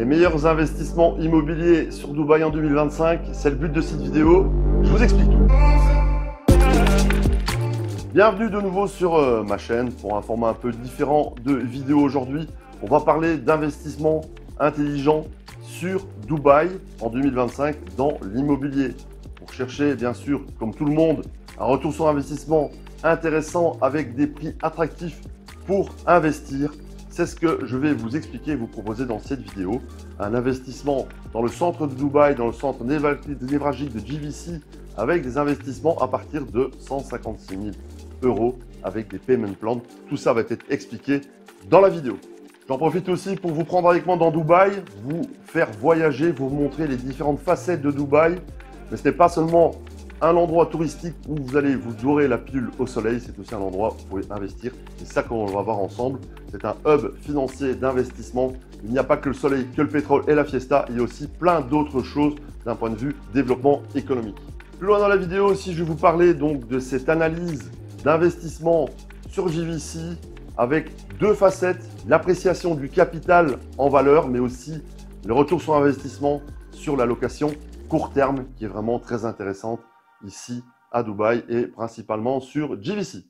Les meilleurs investissements immobiliers sur Dubaï en 2025, c'est le but de cette vidéo. Je vous explique tout. Bienvenue de nouveau sur ma chaîne pour un format un peu différent de vidéo aujourd'hui. On va parler d'investissement intelligent sur Dubaï en 2025 dans l'immobilier. Pour chercher bien sûr, comme tout le monde, un retour sur investissement intéressant avec des prix attractifs pour investir. C'est ce que je vais vous expliquer et vous proposer dans cette vidéo. Un investissement dans le centre de Dubaï, dans le centre névralgique de JVC, avec des investissements à partir de 156 000 € avec des payment plans. Tout ça va être expliqué dans la vidéo. J'en profite aussi pour vous prendre avec moi dans Dubaï, vous faire voyager, vous montrer les différentes facettes de Dubaï. Mais ce n'est pas seulement un endroit touristique où vous allez vous dorer la pilule au soleil, c'est aussi un endroit où vous pouvez investir. C'est ça qu'on va voir ensemble. C'est un hub financier d'investissement. Il n'y a pas que le soleil, que le pétrole et la fiesta. Il y a aussi plein d'autres choses d'un point de vue développement économique. Plus loin dans la vidéo aussi, je vais vous parler donc de cette analyse d'investissement sur JVC avec deux facettes, l'appréciation du capital en valeur, mais aussi le retour sur investissement sur la location court terme qui est vraiment très intéressante ici à Dubaï et principalement sur JVC.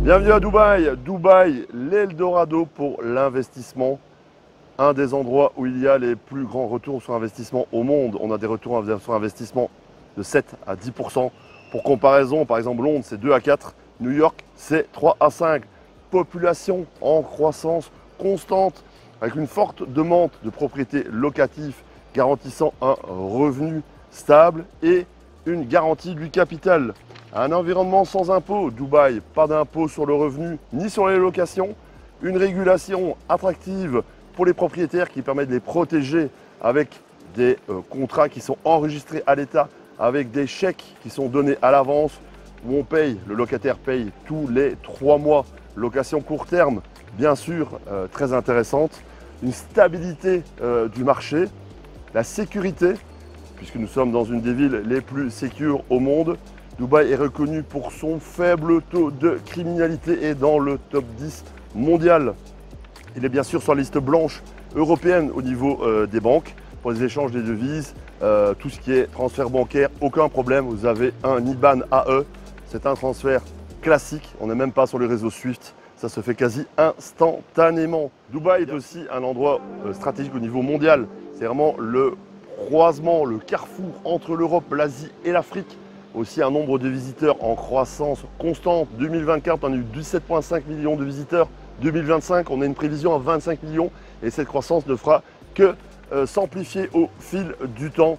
Bienvenue à Dubaï. Dubaï, l'Eldorado pour l'investissement. Un des endroits où il y a les plus grands retours sur investissement au monde. On a des retours sur investissement de 7 à 10%. Pour comparaison, par exemple, Londres, c'est 2 à 4. New York, c'est 3 à 5. Population en croissance constante, avec une forte demande de propriétés locatives garantissant un revenu stable et une garantie du capital. Un environnement sans impôt, Dubaï, pas d'impôt sur le revenu ni sur les locations. Une régulation attractive pour les propriétaires qui permet de les protéger avec des contrats qui sont enregistrés à l'État, avec des chèques qui sont donnés à l'avance, où on paye, le locataire paye tous les 3 mois. Location court terme, bien sûr, très intéressante. Une stabilité du marché, la sécurité, puisque nous sommes dans une des villes les plus sécures au monde. Dubaï est reconnu pour son faible taux de criminalité et dans le top 10 mondial. Il est bien sûr sur la liste blanche européenne au niveau des banques pour les échanges des devises, tout ce qui est transfert bancaire, aucun problème. Vous avez un IBAN AE, c'est un transfert classique, on n'est même pas sur le réseau SWIFT, ça se fait quasi instantanément. Dubaï est aussi un endroit stratégique au niveau mondial, c'est vraiment le croisement, le carrefour entre l'Europe, l'Asie et l'Afrique. Aussi un nombre de visiteurs en croissance constante. 2024, on a eu 17,5 millions de visiteurs. 2025, on a une prévision à 25 millions et cette croissance ne fera que s'amplifier au fil du temps.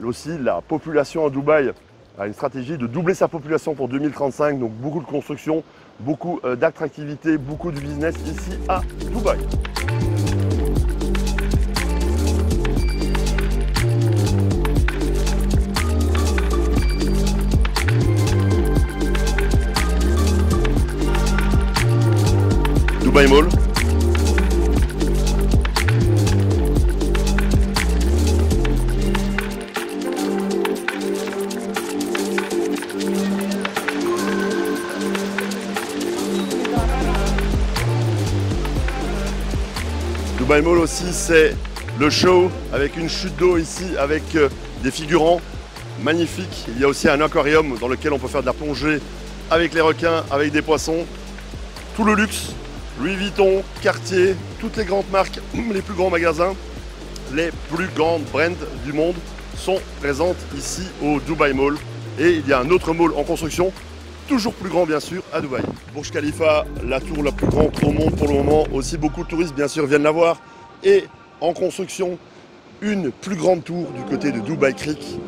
Aussi, la population à Dubaï a une stratégie de doubler sa population pour 2035, donc beaucoup de construction, beaucoup d'attractivité, beaucoup de business ici à Dubaï. Dubaï Mall. Dubaï Mall aussi, c'est le show avec une chute d'eau ici avec des figurants magnifiques. Il y a aussi un aquarium dans lequel on peut faire de la plongée avec les requins, avec des poissons. Tout le luxe, Louis Vuitton, Cartier, toutes les grandes marques, les plus grands magasins, les plus grandes brands du monde sont présentes ici au Dubaï Mall. Et il y a un autre mall en construction, toujours plus grand bien sûr, à Dubaï. Burj Khalifa, la tour la plus grande au monde pour le moment. Aussi beaucoup de touristes bien sûr viennent la voir. Et en construction, une plus grande tour du côté de Dubaï Creek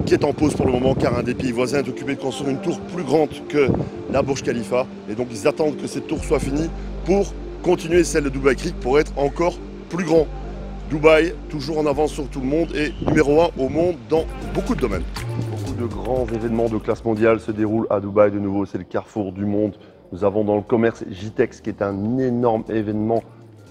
qui est en pause pour le moment car un des pays voisins est occupé de construire une tour plus grande que la Burj Khalifa. Et donc ils attendent que cette tour soit finie pour continuer celle de Dubaï Creek pour être encore plus grand. Dubaï, toujours en avance sur tout le monde et numéro 1 au monde dans beaucoup de domaines. Beaucoup de grands événements de classe mondiale se déroulent à Dubaï de nouveau, c'est le carrefour du monde. Nous avons dans le commerce JTEX qui est un énorme événement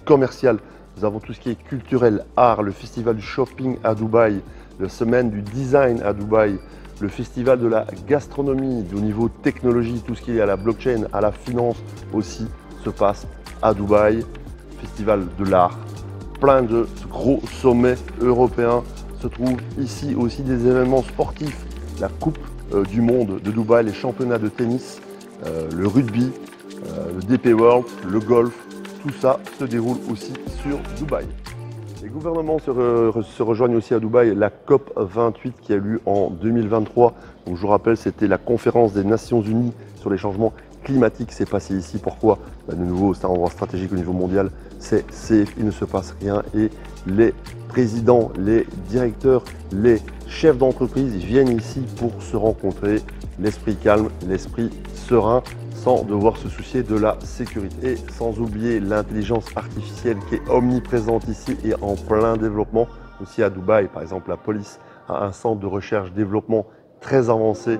commercial. Nous avons tout ce qui est culturel, art, le festival du shopping à Dubaï, la semaine du design à Dubaï. le festival de la gastronomie, au niveau technologie, tout ce qui est à la blockchain, à la finance aussi se passe à Dubaï. Festival de l'art, plein de gros sommets européens se trouvent ici, aussi des événements sportifs, la Coupe du Monde de Dubaï, les championnats de tennis, le rugby, le DP World, le golf, tout ça se déroule aussi sur Dubaï. Les gouvernements se rejoignent aussi à Dubaï, la COP 28 qui a eu lieu en 2023. Donc je vous rappelle, c'était la conférence des Nations Unies sur les changements climatiques. C'est passé ici. Pourquoi? De nouveau, c'est un endroit stratégique au niveau mondial. C'est safe, il ne se passe rien. Et les présidents, les directeurs, les chefs d'entreprise viennent ici pour se rencontrer. L'esprit calme, l'esprit serein, sans devoir se soucier de la sécurité. Et sans oublier l'intelligence artificielle qui est omniprésente ici et en plein développement. Aussi à Dubaï, par exemple, la police a un centre de recherche-développement très avancé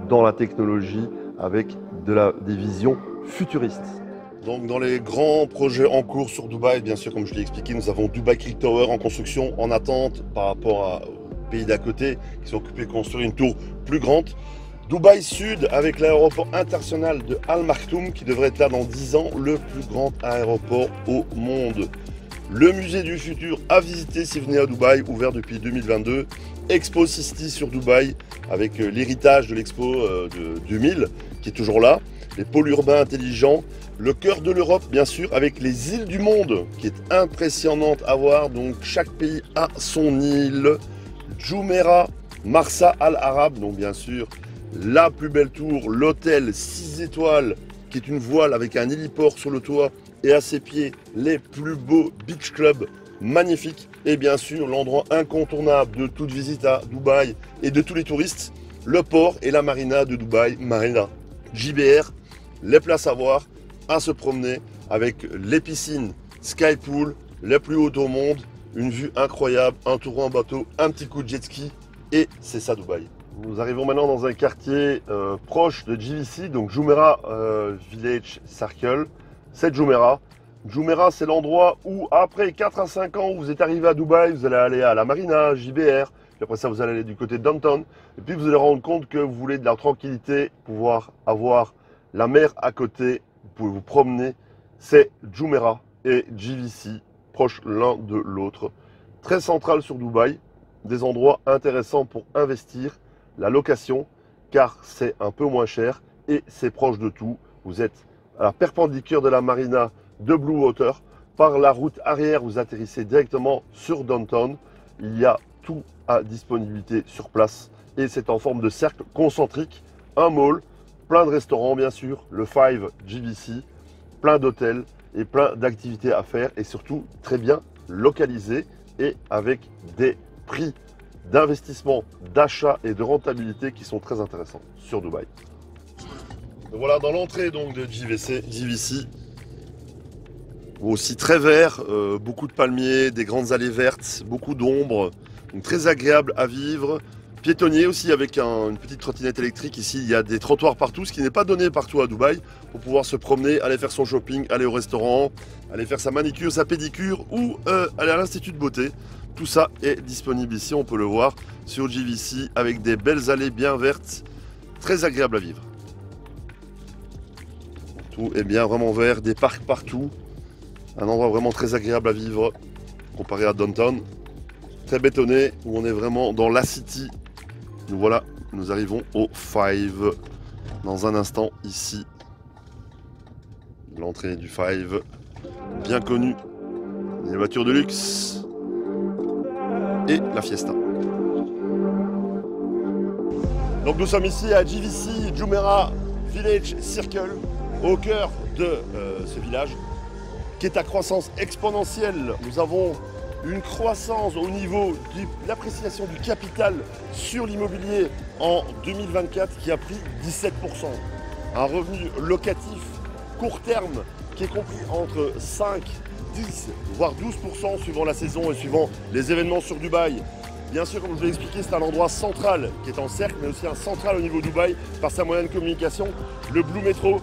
dans la technologie avec des visions futuristes. Donc dans les grands projets en cours sur Dubaï, bien sûr, comme je l'ai expliqué, nous avons Dubai Creek Tower en construction, en attente par rapport aux pays d'à côté qui sont occupés de construire une tour plus grande. Dubaï Sud avec l'aéroport international de Al Maktoum qui devrait être là dans 10 ans, le plus grand aéroport au monde. Le musée du futur à visiter si vous venez à Dubaï, ouvert depuis 2022. Expo 60 sur Dubaï avec l'héritage de l'Expo de 2000 qui est toujours là. Les pôles urbains intelligents. Le cœur de l'Europe, bien sûr, avec les îles du monde qui est impressionnante à voir. Donc chaque pays a son île. Jumeirah, Marsa Al Arab, donc bien sûr la plus belle tour, l'hôtel 6 étoiles qui est une voile avec un héliport sur le toit et à ses pieds les plus beaux beach clubs magnifiques et bien sûr l'endroit incontournable de toute visite à Dubaï et de tous les touristes, le port et la marina de Dubaï, Marina JBR, les places à voir, à se promener avec les piscines Skypool, les plus hautes au monde, une vue incroyable, un tour en bateau, un petit coup de jet ski et c'est ça Dubaï. Nous arrivons maintenant dans un quartier proche de JVC, donc Jumeirah Village Circle. C'est Jumeirah. Jumeirah, c'est l'endroit où, après 4 à 5 ans, vous êtes arrivé à Dubaï, vous allez aller à la Marina, JBR, puis après ça, vous allez aller du côté de Downtown. Et puis, vous allez rendre compte que vous voulez de la tranquillité, pouvoir avoir la mer à côté, vous pouvez vous promener. C'est Jumeirah et JVC, proches l'un de l'autre. Très central sur Dubaï, des endroits intéressants pour investir. La location, car c'est un peu moins cher et c'est proche de tout. Vous êtes à la perpendiculaire de la marina de Blue Water. Par la route arrière, vous atterrissez directement sur Downtown. Il y a tout à disponibilité sur place et c'est en forme de cercle concentrique. Un mall, plein de restaurants bien sûr, le 5 JVC, plein d'hôtels et plein d'activités à faire et surtout très bien localisé et avec des prix d'investissement, d'achat et de rentabilité qui sont très intéressants sur Dubaï. Donc voilà, dans l'entrée donc de JVC, aussi très vert, beaucoup de palmiers, des grandes allées vertes, beaucoup d'ombre, donc très agréable à vivre. Piétonnier aussi avec une petite trottinette électrique. Ici, il y a des trottoirs partout, ce qui n'est pas donné partout à Dubaï, pour pouvoir se promener, aller faire son shopping, aller au restaurant, aller faire sa manicure, sa pédicure ou aller à l'institut de beauté. Tout ça est disponible ici, on peut le voir sur JVC avec des belles allées bien vertes, très agréables à vivre. Tout est bien vraiment vert, des parcs partout, un endroit vraiment très agréable à vivre comparé à Downtown. Très bétonné, où on est vraiment dans la city. Nous voilà, nous arrivons au 5 dans un instant ici. L'entrée du 5, bien connue, les voitures de luxe et la fiesta. Donc nous sommes ici à JVC, Jumeirah Village Circle, au cœur de ce village qui est à croissance exponentielle. Nous avons une croissance au niveau de l'appréciation du capital sur l'immobilier en 2024 qui a pris 17%. Un revenu locatif court terme qui est compris entre 5, 10, voire 12% suivant la saison et suivant les événements sur Dubaï. Bien sûr, comme je vous l'ai expliqué, c'est un endroit central qui est en cercle, mais aussi un central au niveau de Dubaï par sa moyen de communication. Le Blue Metro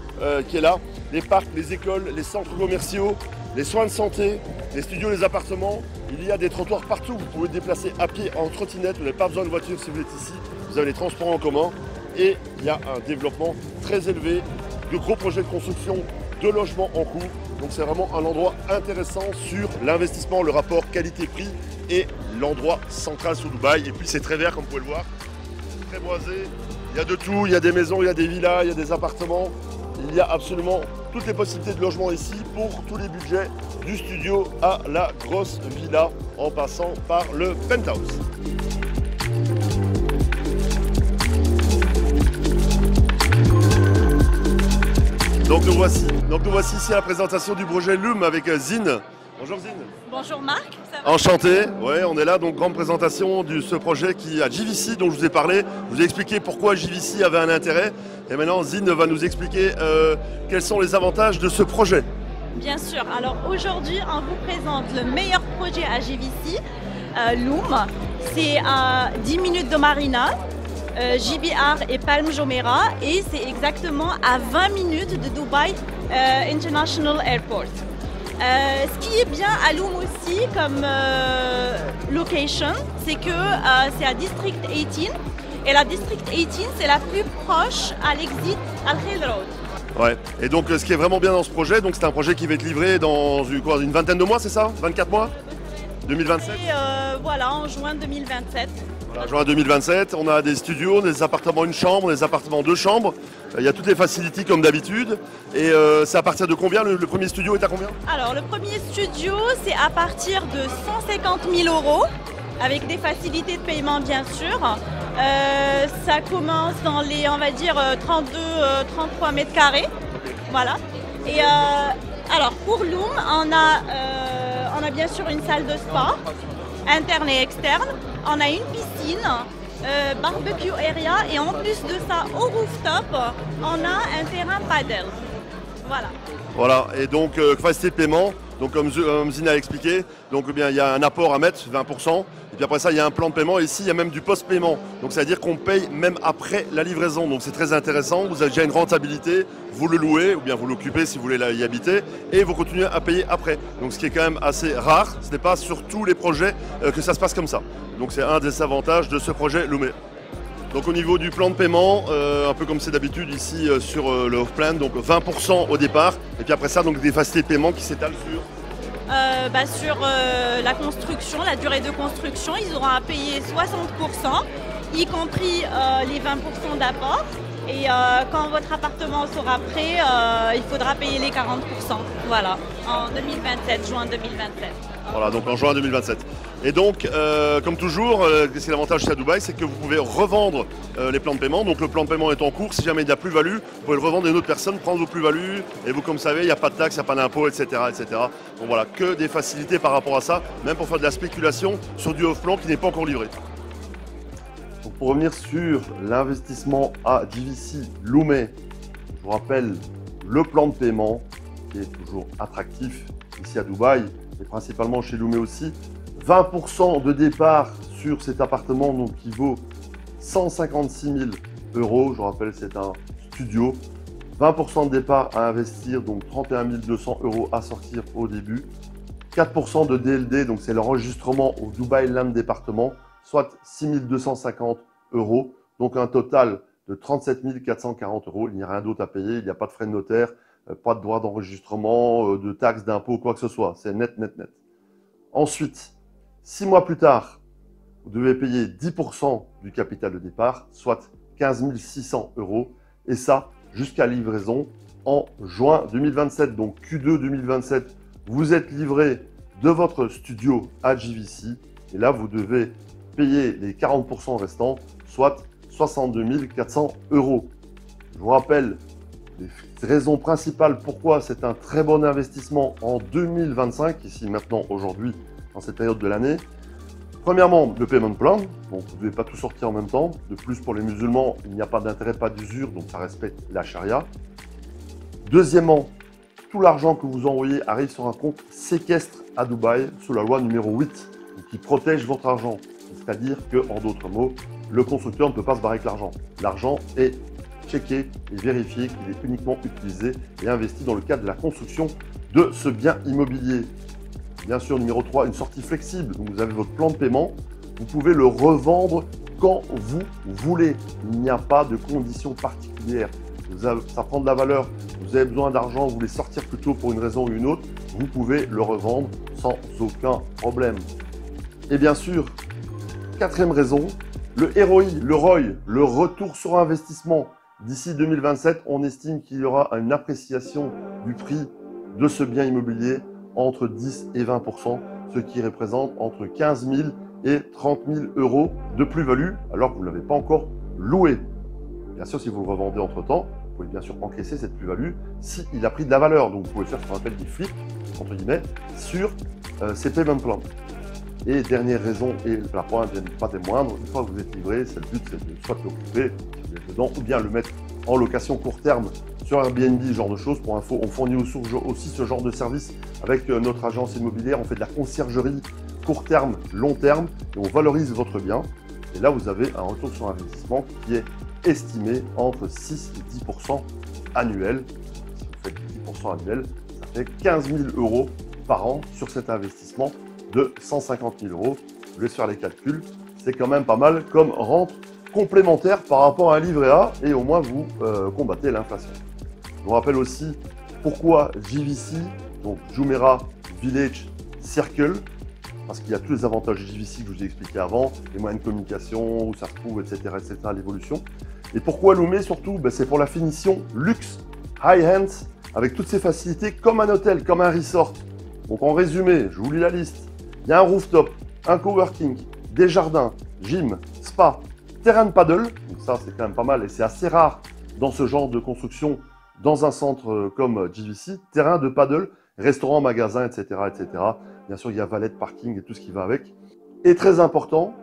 qui est là, les parcs, les écoles, les centres commerciaux, les soins de santé, les studios, les appartements. Il y a des trottoirs partout, vous pouvez vous déplacer à pied, en trottinette, vous n'avez pas besoin de voiture si vous êtes ici. Vous vous avez les transports en commun et il y a un développement très élevé, de gros projets de construction, de logements en cours. Donc c'est vraiment un endroit intéressant sur l'investissement, le rapport qualité-prix et l'endroit central sur Dubaï. Et puis c'est très vert comme vous pouvez le voir, c'est très boisé, il y a de tout, il y a des maisons, il y a des villas, il y a des appartements. Il y a absolument toutes les possibilités de logement ici pour tous les budgets, du studio à la grosse villa en passant par le penthouse. Donc nous voici ici à la présentation du projet Loom avec Zine. Bonjour Zine. Bonjour Marc. Ça va? Enchanté, ouais, on est là, donc grande présentation de ce projet qui à JVC dont je vous ai parlé. Je vous ai expliqué pourquoi JVC avait un intérêt. Et maintenant Zine va nous expliquer quels sont les avantages de ce projet. Bien sûr, alors aujourd'hui on vous présente le meilleur projet à JVC, Loom. C'est à 10 minutes de Marina, JBR et Palm Jumeirah et c'est exactement à 20 minutes de Dubai International Airport. Ce qui est bien à Loom aussi comme location, c'est que c'est à District 18 et la District 18 c'est la plus proche à l'exit Al Khil Road. Ouais, et donc ce qui est vraiment bien dans ce projet, donc c'est un projet qui va être livré dans une vingtaine de mois, c'est ça? 24 mois? 2027? Et voilà, en juin 2027. Voilà, juin 2027, on a des studios, des appartements une chambre, des appartements deux chambres. Il y a toutes les facilities comme d'habitude. Et c'est à partir de combien? Le premier studio est à combien? Alors le premier studio, c'est à partir de 150 000 €, avec des facilités de paiement bien sûr. Ça commence dans les, on va dire, 32-33 mètres carrés. Voilà. Et alors pour Loom, on a bien sûr une salle de spa, interne et externe. On a une piscine, barbecue area et en plus de ça, au rooftop, on a un terrain paddle. Voilà. Voilà, et donc facilité de paiement, donc comme Zine a expliqué, donc eh bien, il y a un apport à mettre, 20%, et puis après ça il y a un plan de paiement, et ici il y a même du post-paiement, donc ça veut dire qu'on paye même après la livraison, donc c'est très intéressant, vous avez déjà une rentabilité, vous le louez, ou bien vous l'occupez si vous voulez y habiter, et vous continuez à payer après, donc ce qui est quand même assez rare, ce n'est pas sur tous les projets que ça se passe comme ça, donc c'est un des avantages de ce projet Loomé. Donc au niveau du plan de paiement, un peu comme c'est d'habitude ici sur le off-plan, donc 20% au départ, et puis après ça, donc des facilités de paiement qui s'étalent sur la construction, la durée de construction, ils auront à payer 60%, y compris les 20% d'apport. Et quand votre appartement sera prêt, il faudra payer les 40%. Voilà, en 2027, juin 2027. Voilà, donc en juin 2027. Et donc, comme toujours, c'est l'avantage ici à Dubaï, c'est que vous pouvez revendre les plans de paiement. Donc le plan de paiement est en cours. Si jamais il y a plus-value, vous pouvez le revendre à une autre personne, prendre vos plus-values. Et vous, comme vous savez, il n'y a pas de taxes, il n'y a pas d'impôts, etc., etc. Donc voilà, que des facilités par rapport à ça, même pour faire de la spéculation sur du off-plan qui n'est pas encore livré. Donc pour revenir sur l'investissement à JVC Loomé, je vous rappelle le plan de paiement qui est toujours attractif ici à Dubaï et principalement chez Loomé aussi. 20% de départ sur cet appartement donc, qui vaut 156 000 €. Je rappelle, c'est un studio. 20% de départ à investir, donc 31 200 € à sortir au début. 4% de DLD, donc c'est l'enregistrement au Dubai Land Département, soit 6 250 €. Donc un total de 37 440 €. Il n'y a rien d'autre à payer, il n'y a pas de frais de notaire, pas de droit d'enregistrement, de taxes, d'impôts, quoi que ce soit. C'est net, net, net. Ensuite, 6 mois plus tard, vous devez payer 10% du capital de départ, soit 15 600 €. Et ça, jusqu'à livraison en juin 2027. Donc Q2 2027, vous êtes livré de votre studio à JVC. Et là, vous devez payer les 40% restants, soit 62 400 €. Je vous rappelle les raisons principales pourquoi c'est un très bon investissement en 2025, ici maintenant aujourd'hui, dans cette période de l'année. Premièrement, le payment plan, donc vous ne devez pas tout sortir en même temps. De plus, pour les musulmans, il n'y a pas d'intérêt, pas d'usure, donc ça respecte la charia. Deuxièmement, tout l'argent que vous envoyez arrive sur un compte séquestre à Dubaï, sous la loi numéro 8, qui protège votre argent. C'est-à-dire que, en d'autres mots, le constructeur ne peut pas se barrer avec l'argent. L'argent est checké et vérifié qu'il est uniquement utilisé et investi dans le cadre de la construction de ce bien immobilier. Bien sûr, numéro 3, une sortie flexible. Donc vous avez votre plan de paiement. Vous pouvez le revendre quand vous voulez. Il n'y a pas de conditions particulières. Ça prend de la valeur, vous avez besoin d'argent, vous voulez sortir plus tôt pour une raison ou une autre, vous pouvez le revendre sans aucun problème. Et bien sûr, quatrième raison, le ROI, le ROI, le retour sur investissement. D'ici 2027, on estime qu'il y aura une appréciation du prix de ce bien immobilier entre 10 et 20%, ce qui représente entre 15 000 et 30 000 euros de plus-value, alors que vous ne l'avez pas encore loué. Bien sûr, si vous le revendez entre-temps, vous pouvez bien sûr encaisser cette plus-value s'il a pris de la valeur. Donc, vous pouvez faire ce qu'on appelle des flips, entre guillemets, sur ces payment plans. Et dernière raison, et la première pas des moindres, une fois que vous êtes livré, le but c'est de soit l'occuper, si vous êtes dedans, ou bien le mettre en location court terme sur Airbnb, ce genre de choses. Pour info, on fournit aussi ce genre de service avec notre agence immobilière. On fait de la conciergerie court terme, long terme, et on valorise votre bien. Et là, vous avez un retour sur investissement qui est estimé entre 6 et 10% annuel. Si vous faites 10% annuel, ça fait 15 000 euros par an sur cet investissement de 150 000 euros. Je vous laisse faire les calculs. C'est quand même pas mal comme rente complémentaire par rapport à un livret A et au moins vous combattez l'inflation. Je vous rappelle aussi pourquoi JVC, donc Jumeirah Village Circle, parce qu'il y a tous les avantages de JVC que je vous ai expliqué avant, les moyens de communication, où ça se trouve, etc., l'évolution. Et pourquoi Loumé surtout, c'est pour la finition luxe, high-end, avec toutes ces facilités comme un hôtel, comme un resort. Donc en résumé, je vous lis la liste. Il y a un rooftop, un coworking, des jardins, gym, spa, terrain de paddle. Donc ça, c'est quand même pas mal et c'est assez rare dans ce genre de construction dans un centre comme JVC. Terrain de paddle, restaurant, magasin, etc., etc. Bien sûr, il y a valet, parking et tout ce qui va avec. Et très important,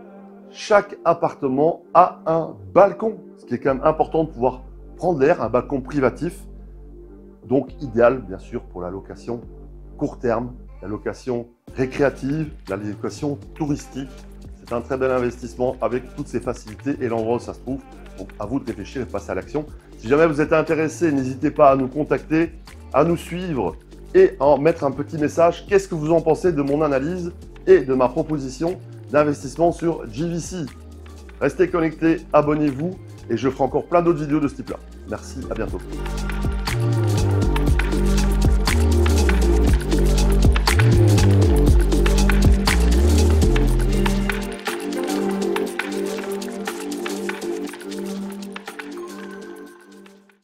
chaque appartement a un balcon, ce qui est quand même important de pouvoir prendre l'air, un balcon privatif. Donc idéal, bien sûr, pour la location court terme, la location récréative, la location touristique. C'est un très bel investissement avec toutes ces facilités et l'endroit où ça se trouve. Donc à vous de réfléchir et de passer à l'action. Si jamais vous êtes intéressé, n'hésitez pas à nous contacter, à nous suivre et à en mettre un petit message. Qu'est-ce que vous en pensez de mon analyse et de ma proposition d'investissement sur JVC? Restez connectés, abonnez-vous et je ferai encore plein d'autres vidéos de ce type-là. Merci, à bientôt.